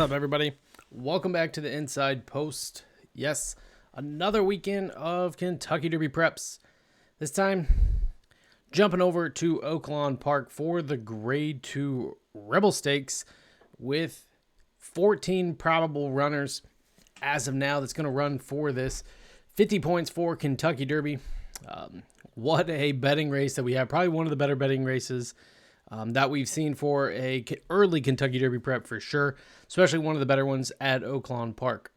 up, everybody? Welcome back to the Inside Post. Yes, another weekend of Kentucky Derby preps. This time, jumping over to Oaklawn Park for the Grade 2 Rebel Stakes with 14 probable runners as of now that's going to run for this. 50 points for Kentucky Derby. What a betting race that we have. Probably one of the better betting races that we've seen for a early Kentucky Derby prep for sure, especially one of the better ones at Oaklawn Park.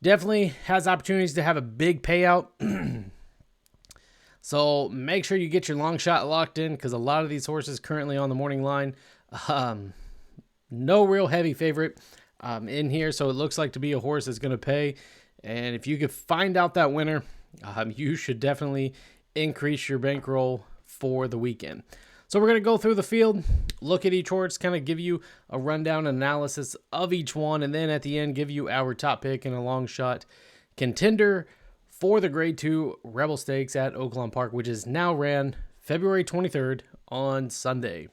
Definitely has opportunities to have a big payout. So make sure you get your long shot locked in because a lot of these horses currently on the morning line, no real heavy favorite in here. So it looks like to be a horse that's going to pay. And if you could find out that winner, you should definitely increase your bankroll for the weekend. So we're going to go through the field, look at each horse, kind of give you a rundown analysis of each one, and then at the end give you our top pick and a long shot contender for the Grade 2 Rebel Stakes at Oaklawn Park, which is now ran February 23rd on Sunday.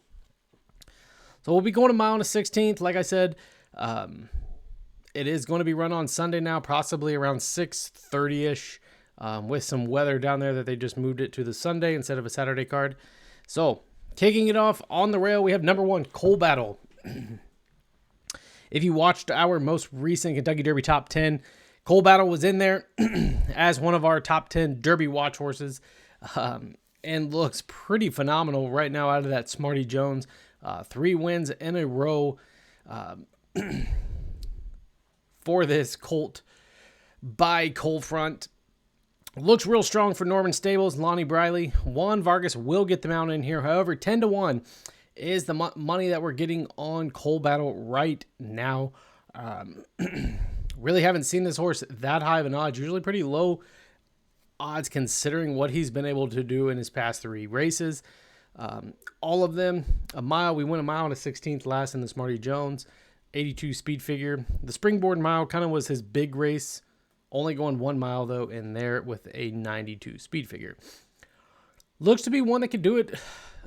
So we'll be going a mile and a 16th. Like I said, it is going to be run on Sunday now, possibly around 6:30-ish, with some weather down there that they just moved it to the Sunday instead of a Saturday card. So kicking it off on the rail, we have number 1, Coal Battle. If you watched our most recent Kentucky Derby top 10, Coal Battle was in there as one of our top 10 Derby watch horses, and looks pretty phenomenal right now out of that Smarty Jones. 3 wins in a row for this colt by Coal Front. Looks real strong for Norman Stables, Lonnie Briley. Juan Vargas will get the mount in here. However, 10-1 is the money that we're getting on Coal Battle right now. Really haven't seen this horse that high of an odds. Usually pretty low odds considering what he's been able to do in his past 3 races. All of them a mile. We went a mile and a 16th last in the Smarty Jones. 82 speed figure. The Springboard Mile kind of was his big race. Only going 1 mile, though, in there with a 92 speed figure. Looks to be one that could do it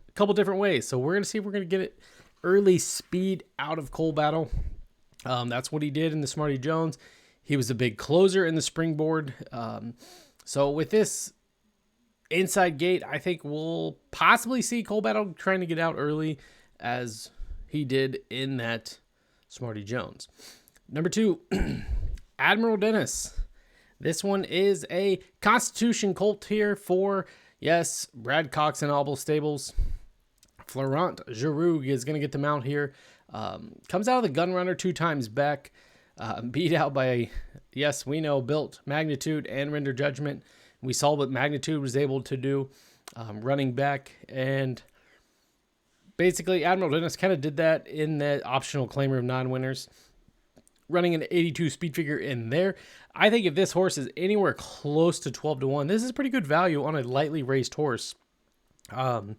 a couple different ways. So we're going to see if we're going to get it early speed out of Coal Battle. That's what he did in the Smarty Jones. He was a big closer in the Springboard. So with this inside gate, I think we'll possibly see Coal Battle trying to get out early as he did in that Smarty Jones. Number 2, Admiral Dennis. This one is a Constitution colt here for, yes, Brad Cox and Auble Stables. Florent Giroux is going to get the mount here. Comes out of the gun runner 2 times back. Beat out by, yes, we know, Built, Magnitude, and Render Judgment. We saw what Magnitude was able to do running back. And basically, Admiral Dennis kind of did that in that optional claimer of non-winners. Running an 82 speed figure in there. I think if this horse is anywhere close to 12-1, this is pretty good value on a lightly raced horse. And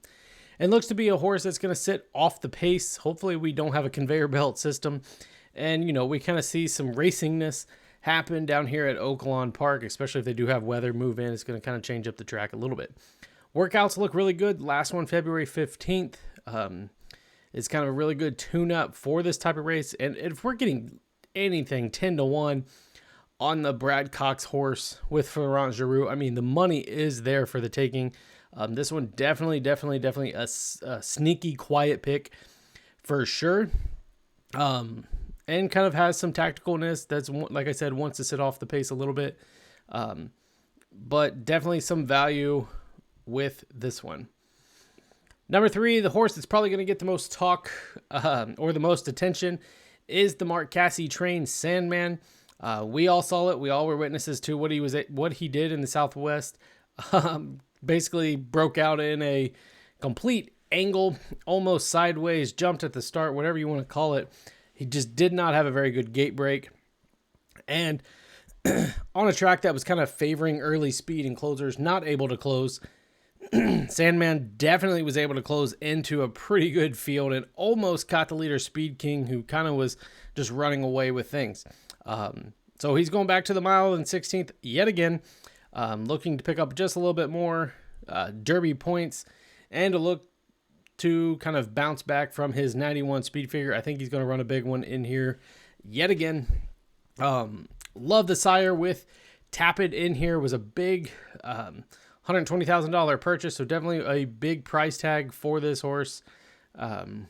looks to be a horse that's going to sit off the pace. Hopefully we don't have a conveyor belt system. And, you know, we kind of see some racingness happen down here at Oaklawn Park, especially if they do have weather move in. It's going to kind of change up the track a little bit. Workouts look really good. Last one, February 15th. It's kind of a really good tune-up for this type of race. And if we're getting anything 10-1 on the Brad Cox horse with Florent Giroux, I mean, the money is there for the taking. This one definitely a sneaky but pick for sure. And kind of has some tacticalness. That's, like I said, wants to sit off the pace a little bit. But definitely some value with this one. Number 3, the horse that's probably going to get the most talk or the most attention is the Mark Casse trained Sandman. We all saw it. We all were witnesses to what he did in the Southwest. Basically broke out in a complete angle, almost sideways, jumped at the start, whatever you want to call it. He just did not have a very good gate break. And on a track that was kind of favoring early speed and closers, not able to close. Sandman definitely was able to close into a pretty good field and almost caught the leader Speed King, who kind of was just running away with things. So he's going back to the mile and 16th yet again, looking to pick up just a little bit more Derby points and to look to kind of bounce back from his 91 speed figure. I think he's going to run a big one in here yet again. Love the sire with Tap It in here. Was a big $120,000 purchase, so definitely a big price tag for this horse in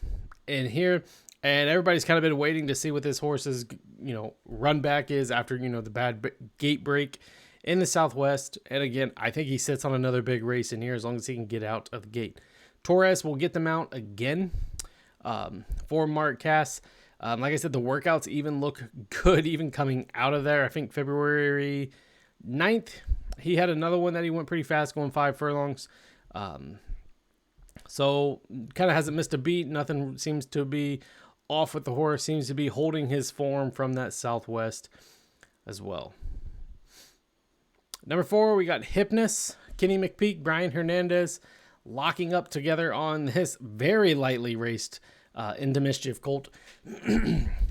here. And everybody's kind of been waiting to see what this horse's, run back is after, the bad gate break in the Southwest. And again, I think he sits on another big race in here as long as he can get out of the gate. Torres will get the mount again for Mark Cass. Like I said, the workouts even look good, even coming out of there. I think February 9th, he had another one that he went pretty fast, going 5 furlongs. So kind of hasn't missed a beat. Nothing seems to be off with the horse. Seems to be holding his form from that Southwest as well. Number 4, we got Hypnus, Kenny McPeak, Brian Hernandez locking up together on this very lightly raced Into Mischief colt.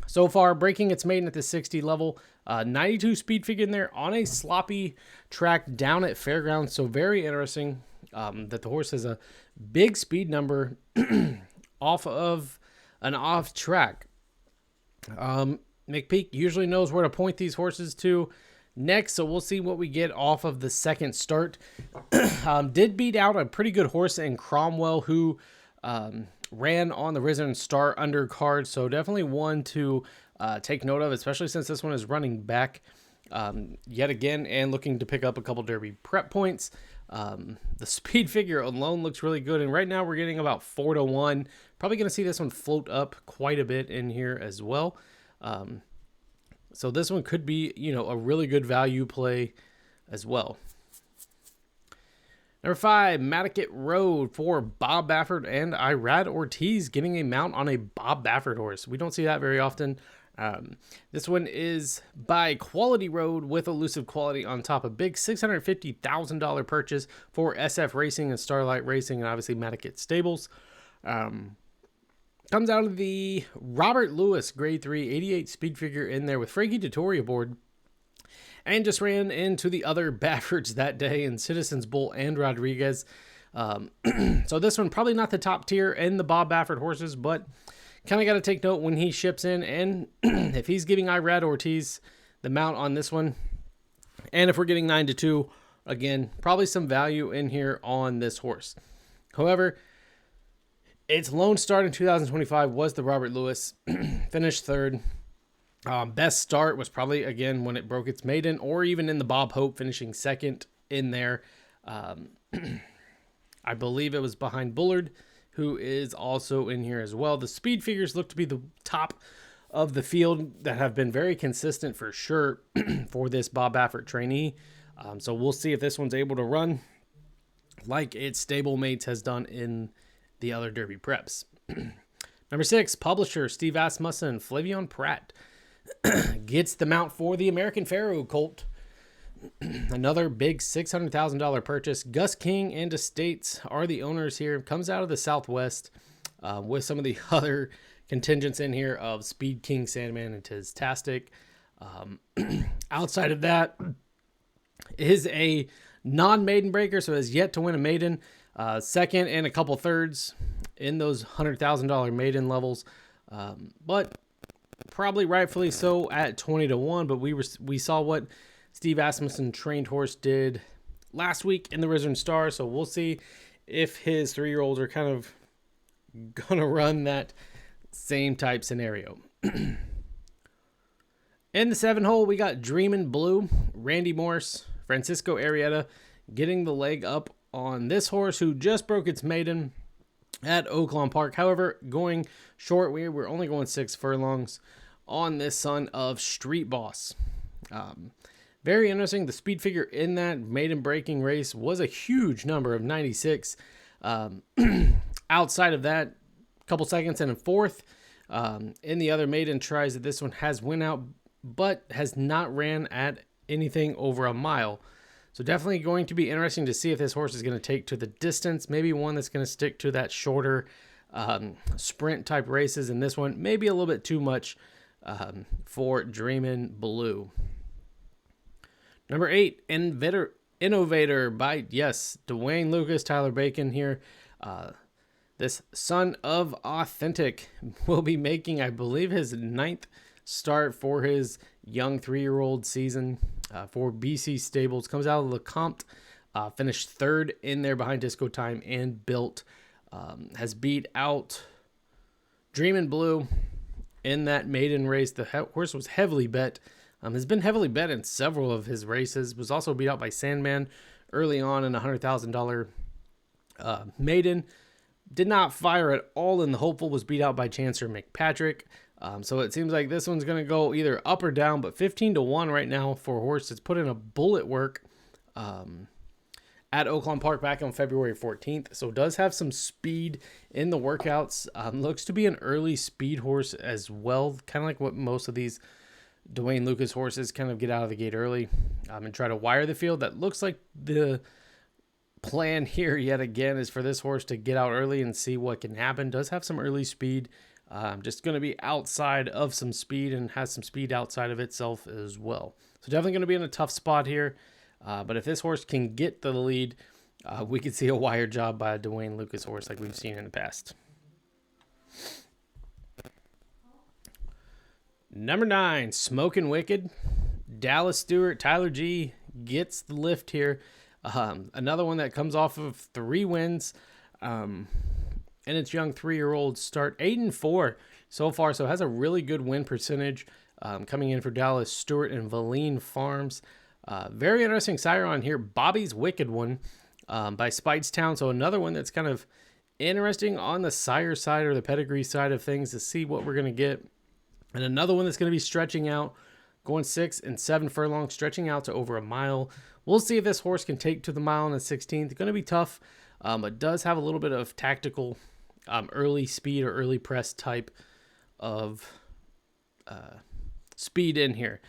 So far, breaking its maiden at the 60 level. 92 speed figure in there on a sloppy track down at Fairgrounds. So very interesting that the horse has a big speed number off of an off track. McPeak usually knows where to point these horses to next, so we'll see what we get off of the second start. Did beat out a pretty good horse in Cromwell, who ran on the Risen Star undercard, so definitely one to take note of, especially since this one is running back yet again and looking to pick up a couple Derby prep points. The speed figure alone looks really good, and right now we're getting about 4-1. Probably going to see this one float up quite a bit in here as well. So this one could be, a really good value play as well. Number 5, Matticat Road for Bob Baffert and Irad Ortiz getting a mount on a Bob Baffert horse. We don't see that very often. This one is by Quality Road with Elusive Quality on top. A big $650,000 purchase for SF Racing and Starlight Racing and obviously Matticat Stables. Comes out of the Robert Lewis Grade 3 88 speed figure in there with Frankie Dettori aboard. And just ran into the other Bafferts that day in Citizens Bull and Rodriguez. So this one probably not the top tier in the Bob Baffert horses, but kind of got to take note when he ships in. And if he's giving Irad Ortiz the mount on this one, and if we're getting 9-2, again, probably some value in here on this horse. However, its lone start in 2025 was the Robert Lewis, finished third. Best start was probably, again, when it broke its maiden, or even in the Bob Hope, finishing second in there. I believe it was behind Bullard, who is also in here as well. The speed figures look to be the top of the field that have been very consistent for sure for this Bob Baffert trainee. So we'll see if this one's able to run like its stablemates has done in the other Derby preps. Number 6, publisher Steve Asmussen, Flavion Pratt gets the mount for the American Pharoah colt. Another big $600,000 purchase. Gus King and Estates are the owners here. Comes out of the Southwest with some of the other contingents in here of Speed King, Sandman, and Tiztastic. Outside of that is a non-maiden breaker, so has yet to win a maiden. Second and a couple thirds in those $100,000 maiden levels. But probably rightfully so at 20-1, but we saw what Steve Asmussen trained horse did last week in the Risen Star, so we'll see if his 3-year-olds are kind of gonna run that same type scenario. In the 7 hole, we got Dreamin' Blue, Randy Morse, Francisco Arrieta getting the leg up on this horse who just broke its maiden at Oaklawn Park. However, going short, we're only going 6 furlongs on this son of Street Boss. Very interesting. The speed figure in that maiden breaking race was a huge number of 96. Outside of that, a couple seconds and a fourth. In the other maiden tries that this one has went out, but has not ran at anything over a mile. So definitely going to be interesting to see if this horse is going to take to the distance. Maybe one that's going to stick to that shorter sprint type races. And this one maybe a little bit too much for Dreamin' Blue. Number 8, Innovator by, yes, Dwayne Lucas, Tyler Bacon here. This Son of Authentic will be making, I believe, his 9th start for his young 3-year-old season for BC Stables. Comes out of LeCompte, finished 3rd in there behind Disco Time and Built. Has beat out Dreamin' Blue in that maiden race. The horse was heavily bet. Has been heavily bet in several of his races. Was also beat out by Sandman early on in a $100,000 maiden. Did not fire at all in the hopeful. Was beat out by Chancer McPatrick. So it seems like this one's going to go either up or down, but 15-1 right now for a horse that's put in a bullet work at Oaklawn Park back on February 14th. So does have some speed in the workouts. Looks to be an early speed horse as well, kind of like what most of these Dwayne Lucas horses kind of get out of the gate early and try to wire the field. That looks like the plan here yet again is for this horse to get out early and see what can happen. Does have some early speed, just going to be outside of some speed and has some speed outside of itself as well. So definitely going to be in a tough spot here. But if this horse can get the lead, we could see a wire job by a Dwayne Lucas horse like we've seen in the past. Number 9, Smokin' Wicked. Dallas Stewart, Tyler G gets the lift here. Another one that comes off of 3 wins in its young 3-year-old start. 8-4 so far, so has a really good win percentage coming in for Dallas Stewart and Valine Farms. Very interesting sire on here, Bobby's Wicked One by Speightstown. So another one that's kind of interesting on the sire side or the pedigree side of things to see what we're going to get. And another one that's going to be stretching out, going 6 and 7 furlongs, stretching out to over a mile. We'll see if this horse can take to the mile on the 16th. It's going to be tough, but does have a little bit of tactical early speed or early press type of speed in here.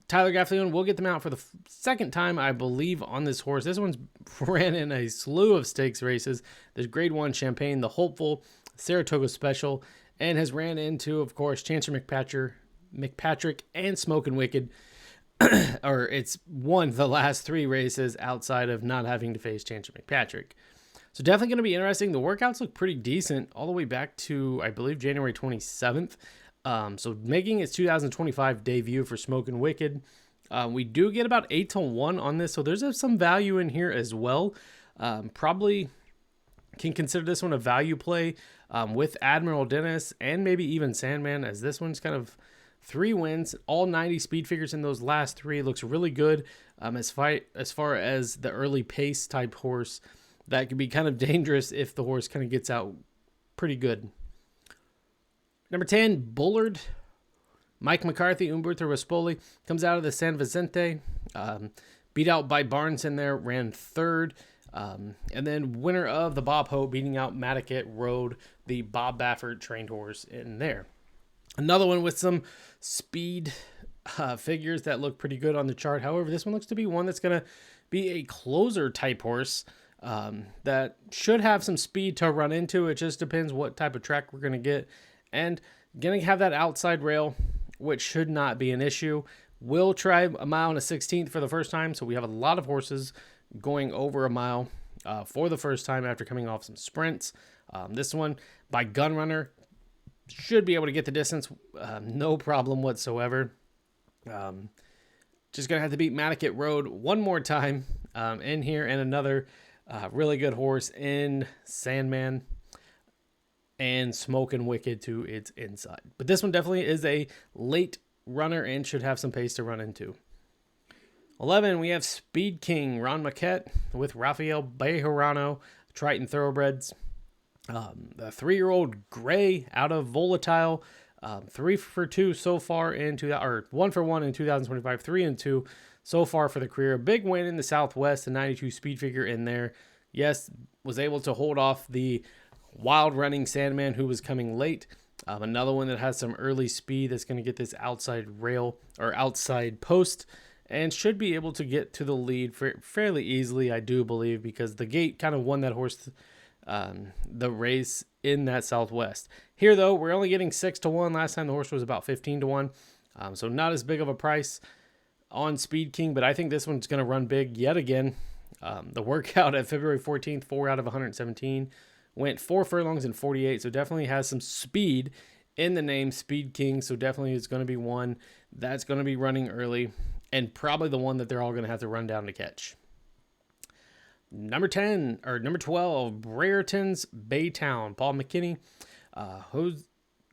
Tyler Gaffleon will get them out for the second time, I believe, on this horse. This one's ran in a slew of stakes races. There's Grade 1 Champagne, the Hopeful, Saratoga Special, and has ran into, of course, Chancer McPatrick and Smokin' Wicked. Or it's won the last 3 races outside of not having to face Chancer McPatrick. So definitely going to be interesting. The workouts look pretty decent all the way back to, I believe, January 27th. So making its 2025 debut for Smokin' Wicked. We do get about 8-1 on this, so there's some value in here as well. Probably can consider this one a value play with Admiral Dennis and maybe even Sandman, as this one's kind of 3 wins, all 90 speed figures in those last 3. Looks really good as far as the early pace type horse. That could be kind of dangerous if the horse kind of gets out pretty good. Number 10, Bullard. Mike McCarthy, Umberto Rispoli, comes out of the San Vicente. Beat out by Barnes in there, ran 3rd. And then winner of the Bob Hope, beating out Madaket Road, the Bob Baffert trained horse in there. Another one with some speed figures that look pretty good on the chart. However, this one looks to be one that's going to be a closer type horse that should have some speed to run into. It just depends what type of track we're going to get. And going to have that outside rail, which should not be an issue. Will try a mile and a 16th for the first time. So we have a lot of horses going over a mile for the first time after coming off some sprints. This one by Gunrunner should be able to get the distance. No problem whatsoever. Just going to have to beat Madaket Road one more time in here, and another really good horse in Sandman and Smokin' Wicked to its inside. But this one definitely is a late runner and should have some pace to run into. 11, we have Speed King, Ron Maquette with Rafael Bejarano, Triton Thoroughbreds. The 3-year-old Gray out of Volatile, 3 for 2 so far in 1 for 1 in 2025, 3 and 2 so far for the career. A big win in the Southwest, the 92 speed figure in there. Yes, was able to hold off the wild running Sandman who was coming late. Another one that has some early speed that's going to get this outside rail or outside post and should be able to get to the lead fairly easily, I do believe, because the gate kind of won that horse the race in that Southwest. Here, though, we're only getting 6-1. Last time the horse was about 15-1. So not as big of a price on Speed King, but I think this one's going to run big yet again. The workout at February 14th, 4 out of 117, went 4 furlongs in 48, so definitely has some speed in the name, Speed King. So definitely is going to be one that's going to be running early, and probably the one that they're all going to have to run down to catch. Number 12, Brereton's Baytown, Paul McKinney,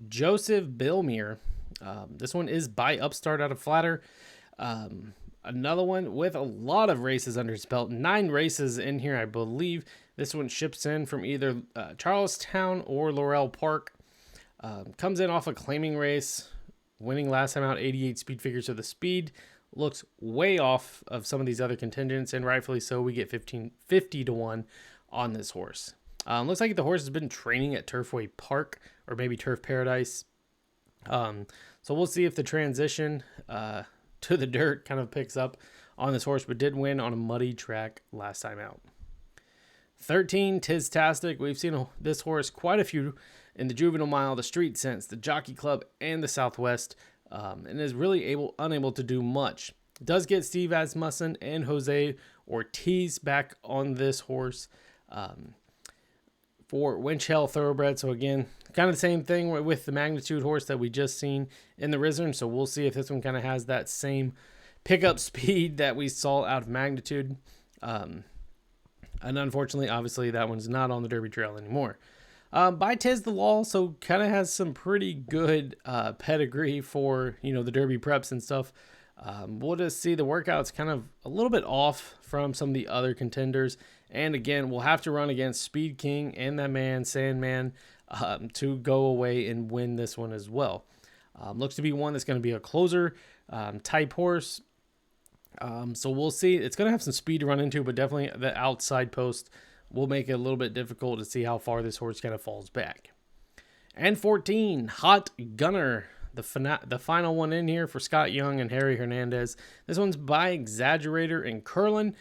Joseph Billmere. This one is by Upstart out of Flatter. Another one with a lot of races under his belt. 9 races in here, I believe. This one ships in from either Charlestown or Laurel Park. Comes in off a claiming race, winning last time out 88 speed figures. So the speed looks way off of some of these other contingents, and rightfully so. We get 50 to 1 on this horse. Looks like the horse has been training at Turfway Park or maybe Turf Paradise. So we'll see if the transition to the dirt kind of picks up on this horse, but did win on a muddy track last time out. 13, Tistastic. We've seen this horse quite a few in the Juvenile Mile, the Street Sense, the Jockey Club, and the Southwest, and is really unable to do much. Does get Steve Asmussen and Jose Ortiz back on this horse for Winchell Thoroughbred. So again, kind of the same thing with the Magnitude horse that we just seen in the Rizern. So we'll see if this one kind of has that same pickup speed that we saw out of Magnitude. And unfortunately, obviously, that one's not on the Derby Trail anymore. By Tiz the Law, so kind of has some pretty good pedigree for, the Derby preps and stuff. We'll just see the workouts kind of a little bit off from some of the other contenders. And again, we'll have to run against Speed King and that man, Sandman, to go away and win this one as well. Looks to be one that's going to be a closer type horse. So we'll see. It's going to have some speed to run into, but definitely the outside post will make it a little bit difficult to see how far this horse kind of falls back. And 14, Hot Gunner, the final one in here for Scott Young and Harry Hernandez. This one's by Exaggerator and Curlin.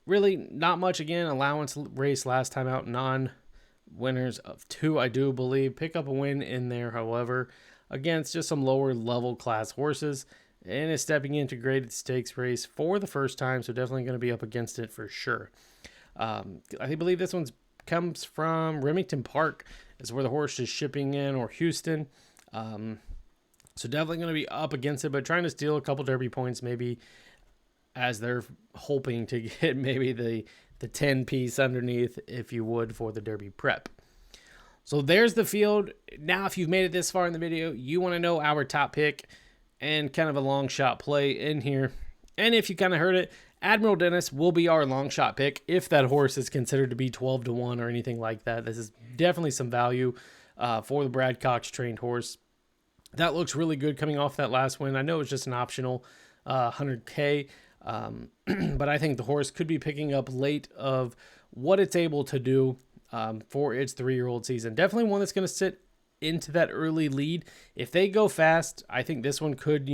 Really not much again. Allowance race last time out, non-winners of 2, I do believe. Pick up a win in there, however, against just some lower level class horses, and is stepping into graded stakes race for the first time, so definitely going to be up against it for sure. I believe this one comes from Remington Park, is where the horse is shipping in, or Houston. So definitely going to be up against it, but trying to steal a couple Derby points maybe, as they're hoping to get maybe the 10 piece underneath, if you would, for the Derby prep. So there's the field. Now, if you've made it this far in the video, you want to know our top pick and kind of a long shot play in here. And if you kind of heard it, Admiral Dennis will be our long shot pick if that horse is considered to be 12 to 1 or anything like that. This is definitely some value for the Brad Cox trained horse. That looks really good coming off that last win. I know it's just an optional 100K, but I think the horse could be picking up late of what it's able to do for its 3-year-old season. Definitely one that's going to sit into that early lead. If they go fast, I think this one could,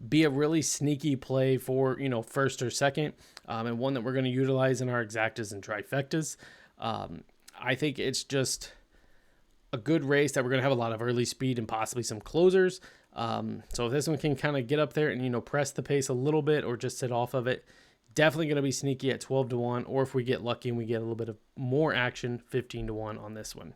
be a really sneaky play for, first or second, and one that we're going to utilize in our exactas and trifectas. I think it's just a good race that we're going to have a lot of early speed and possibly some closers. So if this one can kind of get up there and, press the pace a little bit or just sit off of it, definitely going to be sneaky at 12 to 1, or if we get lucky and we get a little bit of more action, 15 to 1 on this one.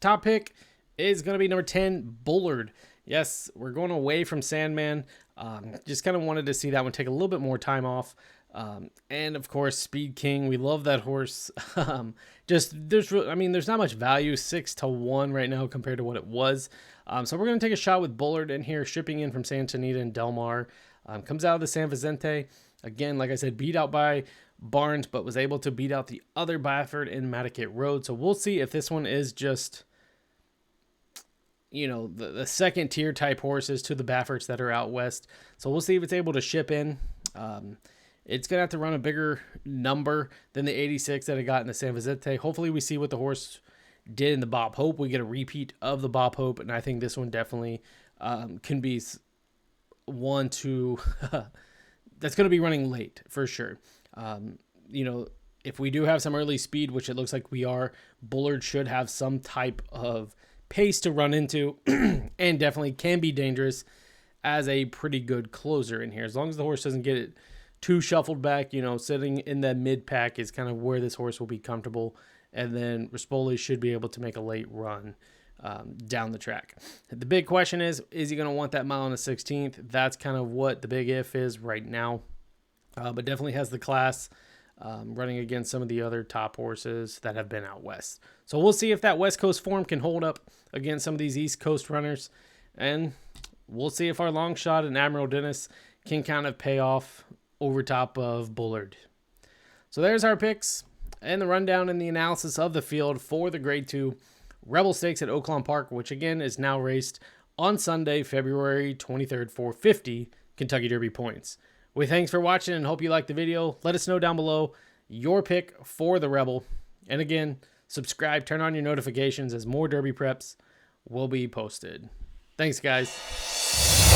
Top pick is going to be number 10, Bullard. Yes, we're going away from Sandman. Just kind of wanted to see that one take a little bit more time off. And of course, Speed King. We love that horse. There's not much value, 6 to 1 right now compared to what it was. So we're going to take a shot with Bullard in here, shipping in from Santa Anita and Del Mar. Comes out of the San Vicente. Again, like I said, beat out by Barnes, but was able to beat out the other Baffert in Matticat Road. So we'll see if this one is just, the second tier type horses to the Bafferts that are out west. So we'll see if it's able to ship in. It's going to have to run a bigger number than the 86 that it got in the San Vicente. Hopefully we see what the horse did in the Bob Hope. We get a repeat of the Bob Hope, and I think this one definitely can be one to that's going to be running late for sure. If we do have some early speed, which it looks like we are, Bullard should have some type of pace to run into and definitely can be dangerous as a pretty good closer in here. As long as the horse doesn't get it too shuffled back, you know, sitting in that mid pack is kind of where this horse will be comfortable. And then Rispoli should be able to make a late run down the track. The big question is he going to want that mile on the 16th? That's kind of what the big if is right now. But definitely has the class running against some of the other top horses that have been out west. So we'll see if that West Coast form can hold up against some of these East Coast runners. And we'll see if our long shot and Admiral Dennis can kind of pay off over top of Bullard. So there's our picks and the rundown and the analysis of the field for the Grade 2 Rebel Stakes at Oaklawn Park, which again is now raced on Sunday, February 23rd for 50 Kentucky Derby points. We thanks for watching and hope you liked the video. Let us know down below your pick for the Rebel. And again, subscribe, turn on your notifications as more Derby preps will be posted. Thanks, guys.